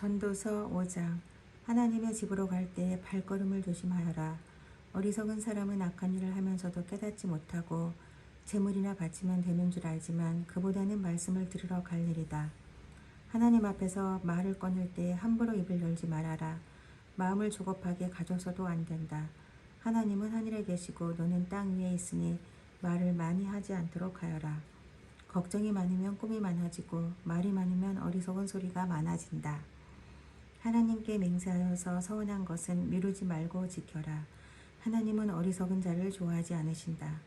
전도서 5장. 하나님의 집으로 갈 때 발걸음을 조심하여라. 어리석은 사람은 악한 일을 하면서도 깨닫지 못하고 재물이나 바치면 되는 줄 알지만 그보다는 말씀을 들으러 갈 일이다. 하나님 앞에서 말을 꺼낼 때 함부로 입을 열지 말아라. 마음을 조급하게 가져서도 안 된다. 하나님은 하늘에 계시고 너는 땅 위에 있으니 말을 많이 하지 않도록 하여라. 걱정이 많으면 꿈이 많아지고 말이 많으면 어리석은 소리가 많아진다. 하나님께 맹세하여서 서원한 것은 미루지 말고 지켜라. 하나님은 어리석은 자를 좋아하지 않으신다.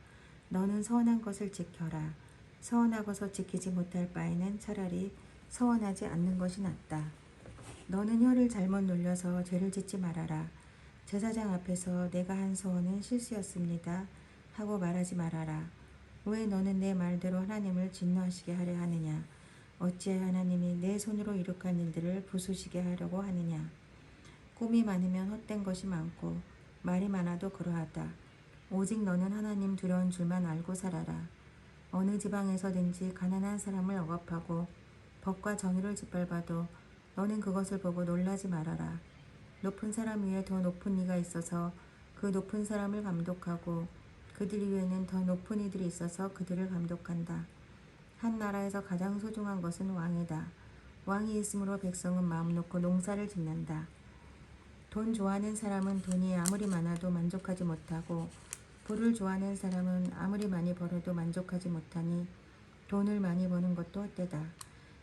너는 서원한 것을 지켜라. 서원하고서 지키지 못할 바에는 차라리 서원하지 않는 것이 낫다. 너는 혀를 잘못 놀려서 죄를 짓지 말아라. 제사장 앞에서 내가 한 서원은 실수였습니다 하고 말하지 말아라. 왜 너는 내 말대로 하나님을 진노하시게 하려 하느냐? 어찌하여 하나님이 내 손으로 이룩한 일들을 부수시게 하려고 하느냐? 꿈이 많으면 헛된 것이 많고 말이 많아도 그러하다. 오직 너는 하나님 두려운 줄만 알고 살아라. 어느 지방에서든지 가난한 사람을 억압하고 법과 정의를 짓밟아도 너는 그것을 보고 놀라지 말아라. 높은 사람 위에 더 높은 이가 있어서 그 높은 사람을 감독하고 그들 위에는 더 높은 이들이 있어서 그들을 감독한다. 한 나라에서 가장 소중한 것은 왕이다. 왕이 있으므로 백성은 마음 놓고 농사를 짓는다. 돈 좋아하는 사람은 돈이 아무리 많아도 만족하지 못하고 부를 좋아하는 사람은 아무리 많이 벌어도 만족하지 못하니 돈을 많이 버는 것도 헛되다.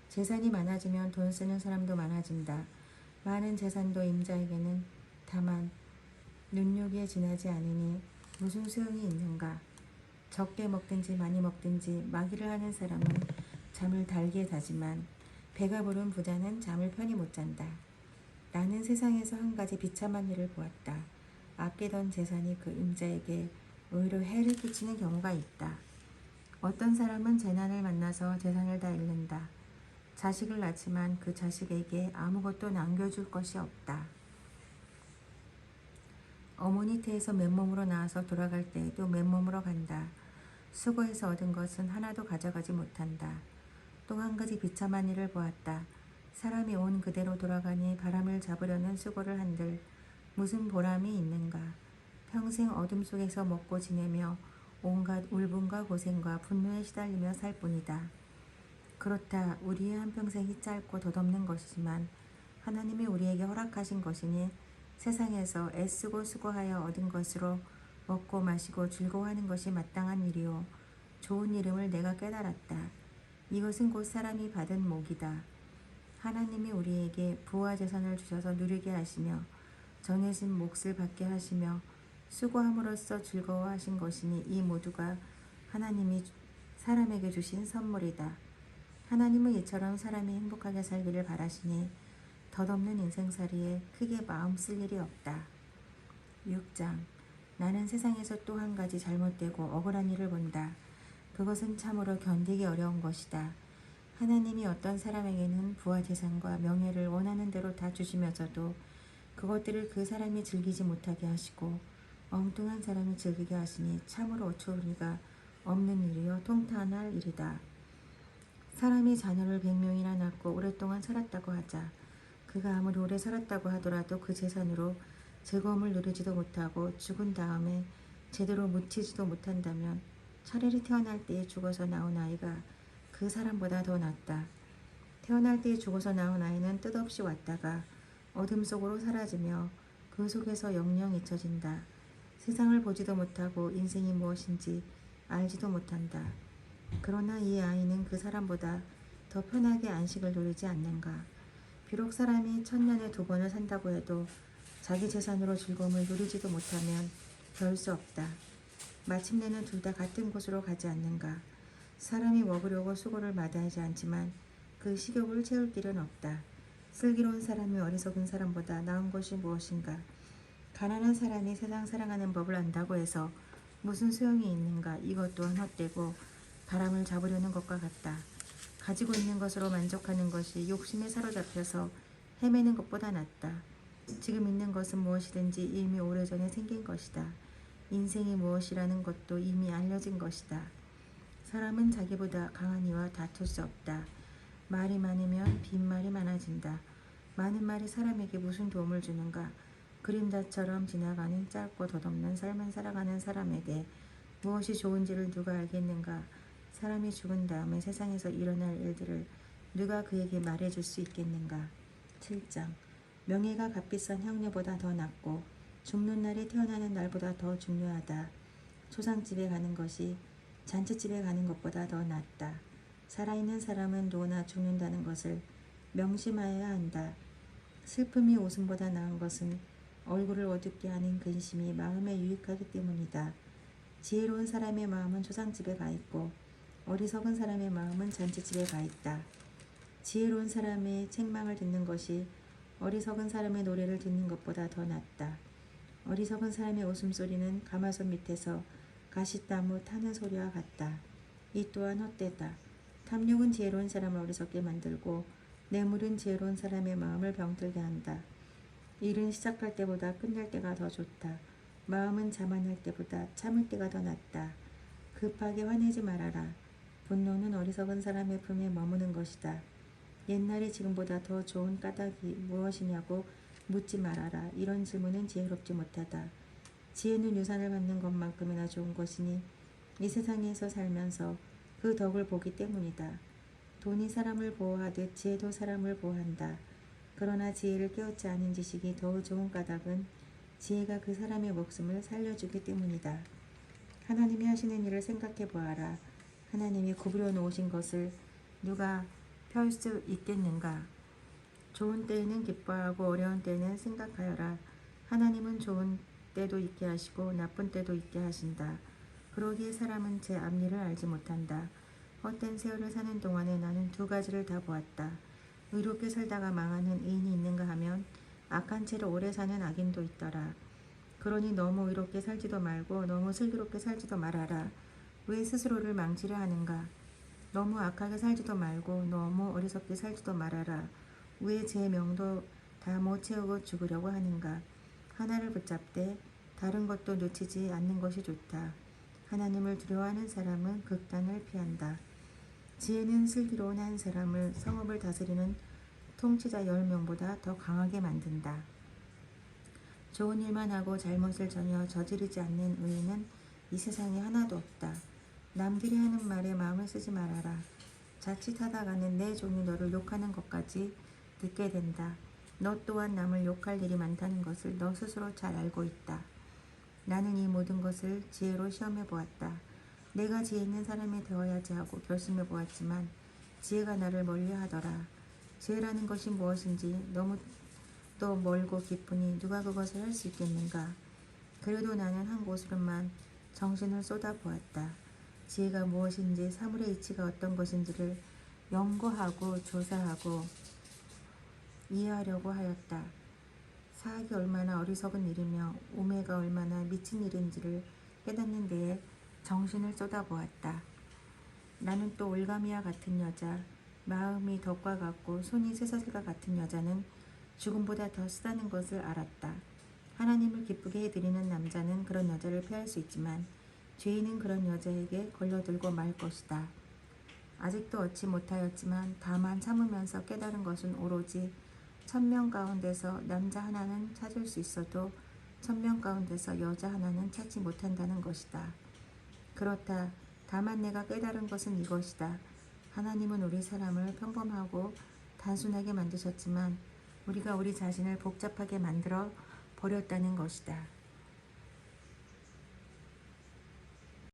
재산이 많아지면 돈 쓰는 사람도 많아진다. 많은 재산도 임자에게는 다만 눈요기에 지나지 않으니 무슨 소용이 있는가? 적게 먹든지 많이 먹든지 마기를 하는 사람은 잠을 달게 자지만 배가 부른 부자는 잠을 편히 못 잔다. 나는 세상에서 한 가지 비참한 일을 보았다. 아끼던 재산이 그 임자에게 오히려 해를 끼치는 경우가 있다. 어떤 사람은 재난을 만나서 재산을 다 잃는다. 자식을 낳지만 그 자식에게 아무것도 남겨줄 것이 없다. 어머니 태에서 맨몸으로 나와서 돌아갈 때에도 맨몸으로 간다. 수고해서 얻은 것은 하나도 가져가지 못한다. 또 한 가지 비참한 일을 보았다. 사람이 온 그대로 돌아가니 바람을 잡으려는 수고를 한들 무슨 보람이 있는가. 평생 어둠 속에서 먹고 지내며 온갖 울분과 고생과 분노에 시달리며 살 뿐이다. 그렇다. 우리의 한평생이 짧고 덧없는 것이지만 하나님이 우리에게 허락하신 것이니 세상에서 애쓰고 수고하여 얻은 것으로 먹고 마시고 즐거워하는 것이 마땅한 일이요 좋은 이름을 내가 깨달았다. 이것은 곧 사람이 받은 복이다. 하나님이 우리에게 부와 재산을 주셔서 누리게 하시며 정해진 몫을 받게 하시며 수고함으로써 즐거워하신 것이니 이 모두가 하나님이 사람에게 주신 선물이다. 하나님은 이처럼 사람이 행복하게 살기를 바라시니 덧없는 인생살이에 크게 마음 쓸 일이 없다. 6장. 나는 세상에서 또 한 가지 잘못되고 억울한 일을 본다. 그것은 참으로 견디기 어려운 것이다. 하나님이 어떤 사람에게는 부와 재산과 명예를 원하는 대로 다 주시면서도 그것들을 그 사람이 즐기지 못하게 하시고 엉뚱한 사람이 즐기게 하시니 참으로 어처구니가 없는 일이요 통탄할 일이다. 사람이 자녀를 100명이나 낳고 오랫동안 살았다고 하자. 그가 아무리 오래 살았다고 하더라도 그 재산으로 즐거움을 누리지도 못하고 죽은 다음에 제대로 묻히지도 못한다면 차라리 태어날 때에 죽어서 나온 아이가 그 사람보다 더 낫다. 태어날 때에 죽어서 나온 아이는 뜻없이 왔다가 어둠 속으로 사라지며 그 속에서 영영 잊혀진다. 세상을 보지도 못하고 인생이 무엇인지 알지도 못한다. 그러나 이 아이는 그 사람보다 더 편하게 안식을 누리지 않는가. 비록 사람이 1000년에 2번을 산다고 해도 자기 재산으로 즐거움을 누리지도 못하면 별 수 없다. 마침내는 둘 다 같은 곳으로 가지 않는가. 사람이 먹으려고 수고를 마다하지 않지만 그 식욕을 채울 길은 없다. 슬기로운 사람이 어리석은 사람보다 나은 것이 무엇인가. 가난한 사람이 세상 사랑하는 법을 안다고 해서 무슨 소용이 있는가. 이것 또한 헛되고 바람을 잡으려는 것과 같다. 가지고 있는 것으로 만족하는 것이 욕심에 사로잡혀서 헤매는 것보다 낫다. 지금 있는 것은 무엇이든지 이미 오래전에 생긴 것이다. 인생이 무엇이라는 것도 이미 알려진 것이다. 사람은 자기보다 강한 이와 다툴 수 없다. 말이 많으면 빈말이 많아진다. 많은 말이 사람에게 무슨 도움을 주는가? 그림자처럼 지나가는 짧고 덧없는 삶을 살아가는 사람에게 무엇이 좋은지를 누가 알겠는가? 사람이 죽은 다음에 세상에서 일어날 일들을 누가 그에게 말해줄 수 있겠는가? 7장. 명예가 값비싼 향료보다 더 낫고 죽는 날이 태어나는 날보다 더 중요하다. 초상집에 가는 것이 잔치집에 가는 것보다 더 낫다. 살아있는 사람은 누구나 죽는다는 것을 명심하여야 한다. 슬픔이 웃음보다 나은 것은 얼굴을 어둡게 하는 근심이 마음에 유익하기 때문이다. 지혜로운 사람의 마음은 초상집에 가 있고 어리석은 사람의 마음은 잔치집에 가 있다. 지혜로운 사람의 책망을 듣는 것이 어리석은 사람의 노래를 듣는 것보다 더 낫다. 어리석은 사람의 웃음소리는 가마솥 밑에서 가시나무 타는 소리와 같다. 이 또한 헛되다. 탐욕은 지혜로운 사람을 어리석게 만들고 뇌물은 지혜로운 사람의 마음을 병들게 한다. 일은 시작할 때보다 끝날 때가 더 좋다. 마음은 자만할 때보다 참을 때가 더 낫다. 급하게 화내지 말아라. 분노는 어리석은 사람의 품에 머무는 것이다. 옛날에 지금보다 더 좋은 까닭이 무엇이냐고 묻지 말아라. 이런 질문은 지혜롭지 못하다. 지혜는 유산을 받는 것만큼이나 좋은 것이니 이 세상에서 살면서 그 덕을 보기 때문이다. 돈이 사람을 보호하듯 지혜도 사람을 보호한다. 그러나 지혜를 깨우치 않은 지식이 더 좋은 까닭은 지혜가 그 사람의 목숨을 살려주기 때문이다. 하나님이 하시는 일을 생각해 보아라. 하나님이 구부려 놓으신 것을 누가 펼 수 있겠는가? 좋은 때에는 기뻐하고 어려운 때에는 생각하여라. 하나님은 좋은 때도 있게 하시고 나쁜 때도 있게 하신다. 그러기에 사람은 제 앞일을 알지 못한다. 헛된 세월을 사는 동안에 나는 두 가지를 다 보았다. 의롭게 살다가 망하는 의인이 있는가 하면 악한 채로 오래 사는 악인도 있더라. 그러니 너무 의롭게 살지도 말고 너무 슬기롭게 살지도 말아라. 왜 스스로를 망치려 하는가? 너무 악하게 살지도 말고 너무 어리석게 살지도 말아라. 왜 제 명도 다 못 채우고 죽으려고 하는가? 하나를 붙잡되 다른 것도 놓치지 않는 것이 좋다. 하나님을 두려워하는 사람은 극단을 피한다. 지혜는 슬기로운 한 사람을 성읍을 다스리는 통치자 10명보다 더 강하게 만든다. 좋은 일만 하고 잘못을 전혀 저지르지 않는 의인은 이 세상에 하나도 없다. 남들이 하는 말에 마음을 쓰지 말아라. 자칫하다가는 내 종이 너를 욕하는 것까지 듣게 된다. 너 또한 남을 욕할 일이 많다는 것을 너 스스로 잘 알고 있다. 나는 이 모든 것을 지혜로 시험해 보았다. 내가 지혜 있는 사람이 되어야지 하고 결심해 보았지만 지혜가 나를 멀리하더라. 지혜라는 것이 무엇인지 너무 또 멀고 깊으니 누가 그것을 할 수 있겠는가? 그래도 나는 한 곳으로만 정신을 쏟아 보았다. 지혜가 무엇인지 사물의 이치가 어떤 것인지를 연구하고 조사하고 이해하려고 하였다. 사악이 얼마나 어리석은 일이며 우매가 얼마나 미친 일인지를 깨닫는 데에 정신을 쏟아보았다. 나는 또 올가미와 같은 여자, 마음이 덕과 같고 손이 쇠사슬과 같은 여자는 죽음보다 더 쓰다는 것을 알았다. 하나님을 기쁘게 해드리는 남자는 그런 여자를 피할 수 있지만 죄인은 그런 여자에게 걸려들고 말 것이다. 아직도 얻지 못하였지만 다만 참으면서 깨달은 것은 오로지 1000명 가운데서 남자 하나는 찾을 수 있어도 1000명 가운데서 여자 하나는 찾지 못한다는 것이다. 그렇다. 다만 내가 깨달은 것은 이것이다. 하나님은 우리 사람을 평범하고 단순하게 만드셨지만 우리가 우리 자신을 복잡하게 만들어 버렸다는 것이다.